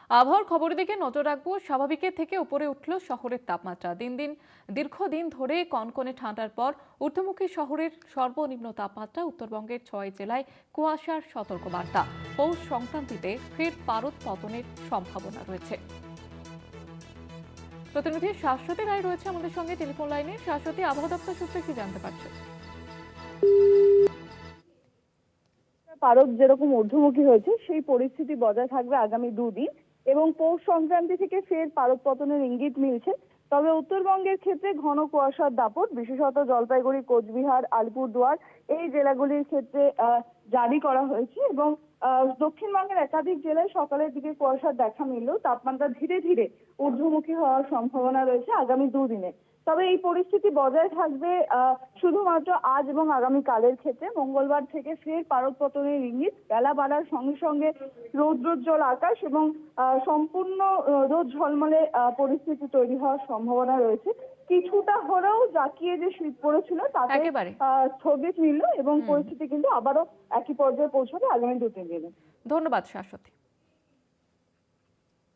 আবহাওয়ার খবরের দিকে নজর রাখবো। স্বাভাবিকের থেকে উপরে উঠল শহরের তাপমাত্রা। দীর্ঘদিন ধরে কনকনে ঠান্ডার পর ঊর্ধ্বমুখী শহরের সর্বনিম্ন তাপমাত্রা। উত্তরবঙ্গের 6 জেলায় কুয়াশার সতর্কবার্তা। পৌষ সংক্রান্তিতে ফের পারদ পতনের সম্ভাবনা রয়েছে। প্রতিনিধি শাশ্বতী রায় রয়েছে আমাদের সঙ্গে টেলিফোন লাইনে। শাশ্বতী, আবহাওয়া দপ্তর সূত্রে কি জানতে পারছো? পারদ যেরকম ঊর্ধ্বমুখী হয়েছে সেই পরিস্থিতি বজায় থাকবে আগামী দুদিন এবং পৌষ সংক্রান্তি থেকে ফের পারদ পতনের ইঙ্গিত মিলছে। তবে উত্তরবঙ্গের ক্ষেত্রে ঘন কুয়াশার দাপট, বিশেষত জলপাইগুড়ি, কোচবিহার, আলিপুরদুয়ার এই জেলাগুলির ক্ষেত্রে জারি করা হয়েছে এবং দক্ষিণবঙ্গের একাধিক জেলায় সকালের দিকে কুয়াশার দেখা মিললেও তাপমাত্রা ধীরে ধীরে ঊর্ধ্বমুখী হওয়ার সম্ভাবনা রয়েছে আগামী দুদিনে। তবে এই পরিস্থিতি বজায় থাকবে শুধুমাত্র আজ এবং আগামীকালের ক্ষেত্রে। মঙ্গলবার থেকে ফের পারদ পতনের ইঙ্গিত, বেলা বাড়ার সঙ্গে সঙ্গে রৌদ্রোজ্জ্বল আকাশ এবং সম্পূর্ণ রোদ ঝলমলে পরিস্থিতি তৈরি হওয়ার সম্ভাবনা রয়েছে। কিছুটা হলেও জাঁকিয়ে যে শীত পড়েছিল তাতে একেবারে। স্থগিত মিলল এবং পরিস্থিতি কিন্তু আবারও একই পর্যায়ে পৌঁছাবে আগামী 2-3 দিনে। ধন্যবাদ শাশ্বতী।